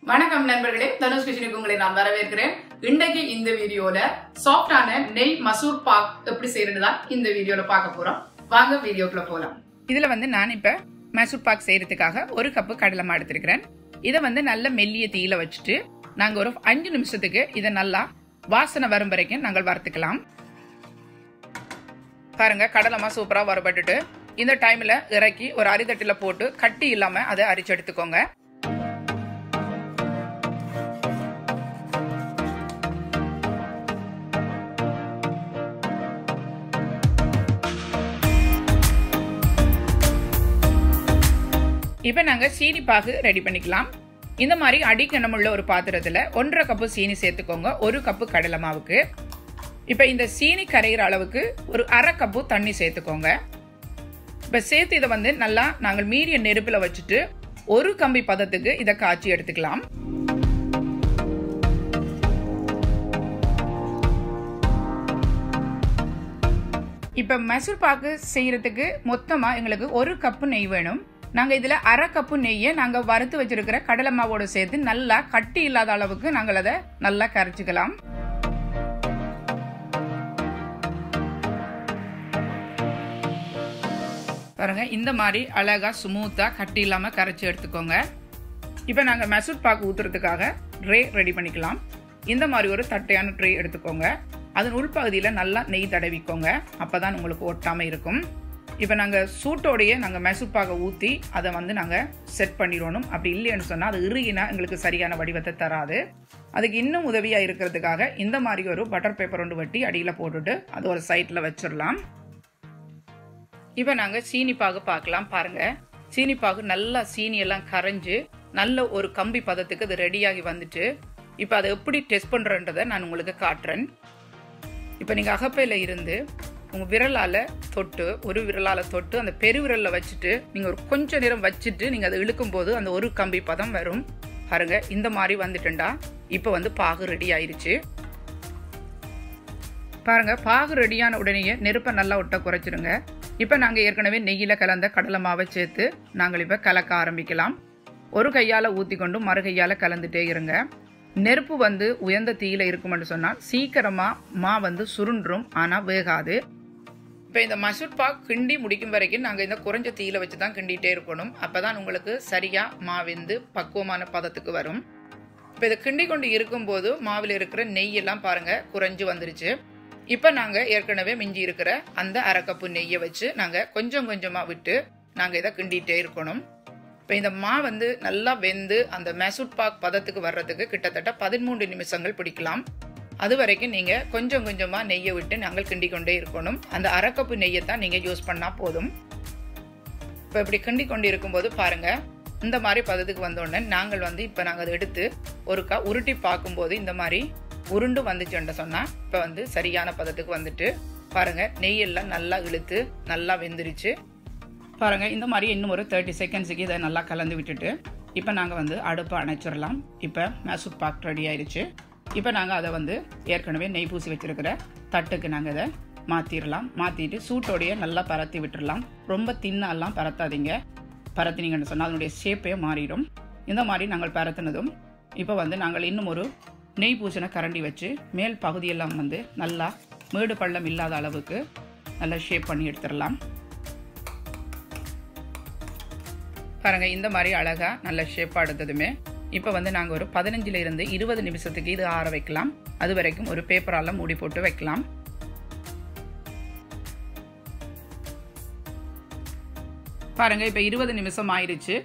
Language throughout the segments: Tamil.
வணக்கம் நண்பர்களே, தனுஷ் கிச்சனுக்கு உங்களை நான் வரவேற்கிறேன். இன்றைக்கு இந்த வீடியோல சாஃப்டான நெய் மசூர் பாக் எப்படி செய்யறதுதான் இந்த வீடியோல பார்க்க போறோம். வாங்க வீடியோக்குள்ள போலாம். இதுல நான் இப்ப மசூர் பாக் செய்யறதுக்காக ஒரு கப்பு கடலை மாவு எடுத்திருக்கிறேன். இதை நல்ல மெல்லிய தீயில வச்சுட்டு நாங்க ஒரு 5 நிமிஷத்துக்கு இதை நல்லா வாசனை வரும் வரைக்கும் நாங்கள் வறுத்துக்கலாம். பாருங்க, கடலை மாவு சூப்பரா வறுபட்டுட்டு இந்த டைம்ல இறக்கி ஒரு அரிதட்டுல போட்டு கட்டி இல்லாம அதை அரிச்சு எடுத்துக்கோங்க. இப்ப நாங்க சீனி பாகு ரெடி பண்ணிக்கலாம். இந்த மாதிரி அடிக்கணமுள்ள ஒரு பாத்திரத்துல 1.5 கப்பு சீனி சேர்த்துக்கோங்க. 1 கப்பு கடலை மாவுக்கு. இப்ப இந்த சீனி கரைகிற அளவுக்கு ஒரு 1/2 கப்பு தண்ணி சேர்த்துக்கோங்க. இப்ப சேர்த்து இதை நல்லா நாங்கள் மீடியம் நெருப்புல வச்சுட்டு ஒரு கம்பி பதத்துக்கு இதை காய்ச்சி எடுத்துக்கலாம். இப்ப மசூர் பாக்கு செய்யறதுக்கு மொத்தமா எங்களுக்கு 1 கப்பு நெய் வேணும். நாங்க இதுல 1/2 கப்பு நெய்யை நாங்க வறுத்து வச்சிருக்கிற கடலை மாவோட சேர்த்து நல்லா கட்டி இல்லாத அளவுக்கு நாங்கள் அதை நல்லா கரைச்சிக்கலாம். பாருங்க, இந்த மாதிரி அழகா ஸ்மூத்தா கட்டி இல்லாம கரைச்சி எடுத்துக்கோங்க. இப்ப நாங்க மசூர் பாக்கு ஊத்துறதுக்காக ட்ரே ரெடி பண்ணிக்கலாம். இந்த மாதிரி ஒரு தட்டையான ட்ரே எடுத்துக்கோங்க. அதன் உள்பகுதியில நல்லா நெய் தடவிக்கோங்க. அப்பதான் உங்களுக்கு ஒட்டாம இருக்கும். இப்ப நாங்க சூட்டோடையே நாங்க மசூர் பாகை ஊத்தி அதை நாங்க செட் பண்ணிடணும். அப்படி இல்லைன்னு சொன்னா அது இறுகினா எங்களுக்கு சரியான வடிவத்தை தராது. அதுக்கு இன்னும் உதவியா இருக்கிறதுக்காக இந்த மாதிரி ஒரு பட்டர் பேப்பர் ஒன்று வெட்டி அடியில போட்டுட்டு அது ஒரு சைட்ல வச்சிடலாம். இப்ப நாங்க சீனி பாகு பார்க்கலாம். பாருங்க, சீனி பாகு நல்லா சீனி எல்லாம் கரைஞ்சு நல்ல ஒரு கம்பி பதத்துக்கு அது ரெடியாகி வந்துட்டு இப்ப அதை எப்படி டெஸ்ட் பண்றன்றதை நான் உங்களுக்கு காட்டுறேன். இப்ப நீங்க அகப்பையில இருந்து உங்க விரலால தொட்டு ஒரு விரலால தொட்டு அந்த பெருவிரல்ல வச்சுட்டு நீங்க ஒரு கொஞ்ச நேரம் வச்சுட்டு நீங்க அதை இழுக்கும் போது அந்த ஒரு கம்பி பதம் வரும். பாருங்க, இந்த மாதிரி வந்துட்டுண்டா இப்ப பாகு ரெடி ஆயிருச்சு. பாருங்க, பாகு ரெடியான உடனே நெருப்பை நல்லா ஒட்ட குறைச்சிருங்க. இப்ப நாங்க ஏற்கனவே நெய்யில கலந்த கடலை மாவை சேர்த்து நாங்கள் இப்ப கலக்க ஆரம்பிக்கலாம். ஒரு கையால ஊத்தி கொண்டு மறு கையால கலந்துட்டே இருங்க. நெருப்பு உயர்ந்த தீயில இருக்கும்னு சொன்னால் சீக்கிரமா மா சுருண்டும், ஆனா வேகாது. இப்ப இந்த மசூர் பாக் கிண்டி முடிக்கும் வரைக்கும் நாங்க இந்த குறைஞ்ச தீயில வச்சுதான் கிண்டிட்டே இருக்கணும். அப்பதான் உங்களுக்கு சரியா மா வெந்து பக்குவமான பதத்துக்கு வரும். இப்ப இதை கிண்டி கொண்டு இருக்கும் போது மாவில் இருக்கிற நெய் எல்லாம் பாருங்க குறைஞ்சு வந்துருச்சு. இப்ப நாங்க ஏற்கனவே மிஞ்சி இருக்கிற அந்த 1/2 கப்பு நெய்யை வச்சு நாங்க கொஞ்சம் கொஞ்சமா விட்டு நாங்க இதை கிண்டிட்டே இருக்கணும். இப்ப இந்த மா நல்லா வெந்து அந்த மசூர் பாக் பதத்துக்கு வர்றதுக்கு கிட்டத்தட்ட 13 நிமிஷங்கள் பிடிக்கலாம். அது வரைக்கும் நீங்க கொஞ்சம் கொஞ்சமா நெய்யை விட்டு நாங்கள் கிண்டி கொண்டே இருக்கணும். அந்த 1/2 கப்பு நெய்யை தான் நீங்க யூஸ் பண்ணா போதும். இப்ப இப்படி கிண்டி கொண்டு இருக்கும்போது பாருங்க, இந்த மாதிரி பதத்துக்கு வந்தோடனே நாங்கள் இப்ப நாங்க அதை எடுத்து ஒருக்கா உருட்டி பார்க்கும்போது இந்த மாதிரி உருண்டு வந்துச்சுன்னு சொன்னா இப்ப சரியான பதத்துக்கு வந்துட்டு பாருங்க, நெய் எல்லாம் நல்லா இழுத்து நல்லா வெந்துருச்சு. பாருங்க, இந்த மாதிரி இன்னும் ஒரு 30 செகண்ட்ஸுக்கு இதை நல்லா கலந்து விட்டுட்டு இப்போ நாங்கள் அடுப்பை அணைச்சிடலாம். இப்போ மசூர் பாக் ரெடி ஆயிடுச்சு. இப்போ நாங்கள் அதை ஏற்கனவே நெய் பூசி வச்சிருக்கிற தட்டுக்கு நாங்கள் இதை மாற்றிடலாம். மாற்றிட்டு சூட்டோடைய நல்லா பரத்தி விட்டுடலாம். ரொம்ப தின்னெல்லாம் பரத்தாதீங்க. பரத்தினீங்கன்னு சொன்னால் அதனுடைய ஷேப்பே மாறிடும். இந்த மாதிரி நாங்கள் பரத்தினதும் இப்போ நாங்கள் இன்னும் ஒரு நெய் பூசின கரண்டி வச்சு மேல் பகுதியெல்லாம் நல்லா மேடு பள்ளம் இல்லாத அளவுக்கு நல்லா ஷேப் பண்ணி எடுத்துடலாம். பாருங்க, இந்த மாதிரி அழகா நல்ல ஷேப்பா எடுத்ததுமே இப்ப நாங்க ஒரு 15 இருந்து 20 நிமிஷத்துக்கு இது ஆற வைக்கலாம். அது வரைக்கும் ஒரு பேப்பரால மூடி போட்டு வைக்கலாம். பாருங்க, இப்ப 20 நிமிஷம் ஆயிருச்சு.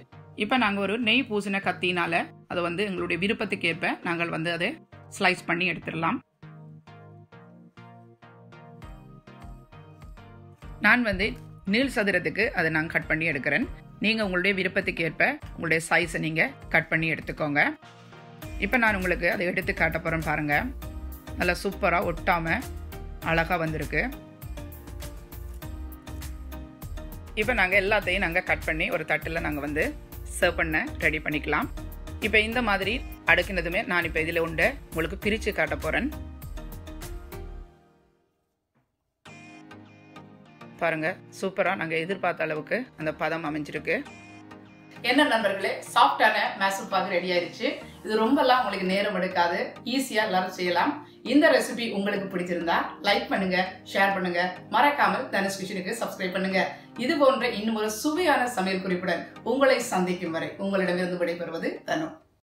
இப்ப நாங்க ஒரு நெய் பூசின கத்தினால அதை எங்களுடைய விருப்பத்துக்கு ஏற்ப நாங்கள் அதை ஸ்லைஸ் பண்ணி எடுத்துடலாம். நான் நீள் சதுரத்துக்கு அதை நான் கட் பண்ணி எடுக்கிறேன். நீங்க உங்களுடைய விருப்பத்துக்கு ஏற்ப உங்களுடைய சைஸை நீங்க கட் பண்ணி எடுத்துக்கோங்க. இப்ப நான் உங்களுக்கு அதை எடுத்து காட்ட போறேன். பாருங்க, நல்லா சூப்பரா ஒட்டாம அழகா வந்திருக்கு. இப்ப நாங்க எல்லாத்தையும் நாங்க கட் பண்ணி ஒரு தட்டுல நாங்க சர்வ் பண்ண ரெடி பண்ணிக்கலாம். இப்ப இந்த மாதிரி அடுக்கினதுமே நான் இப்ப இதுல உண்டு உங்களுக்கு பிரிச்சு காட்ட போறேன். பாருங்க, சூப்பரா நாங்க எதிர்பார்த்த அளவுக்கு அந்த பதம் அமைஞ்சிருக்கு. என்ன நண்பர்களே, சாஃப்டான மைசூர் பாக் ரெடி ஆயிருச்சு. இது ரொம்பலாம் உங்களுக்கு நேரம் எடுக்காது, ஈஸியா எல்லாரும் செய்யலாம். இந்த ரெசிபி உங்களுக்கு பிடிச்சிருந்தா லைக் பண்ணுங்க, ஷேர் பண்ணுங்க, மறக்காமல் தனுஷ் கிச்சனுக்கு சப்ஸ்கிரைப் பண்ணுங்க. இது போன்ற இன்னும் ஒரு சுவையான சமையல் குறிப்புடன் உங்களை சந்திக்கும் வரை உங்களிடமிருந்து விடைபெறுவது தனு.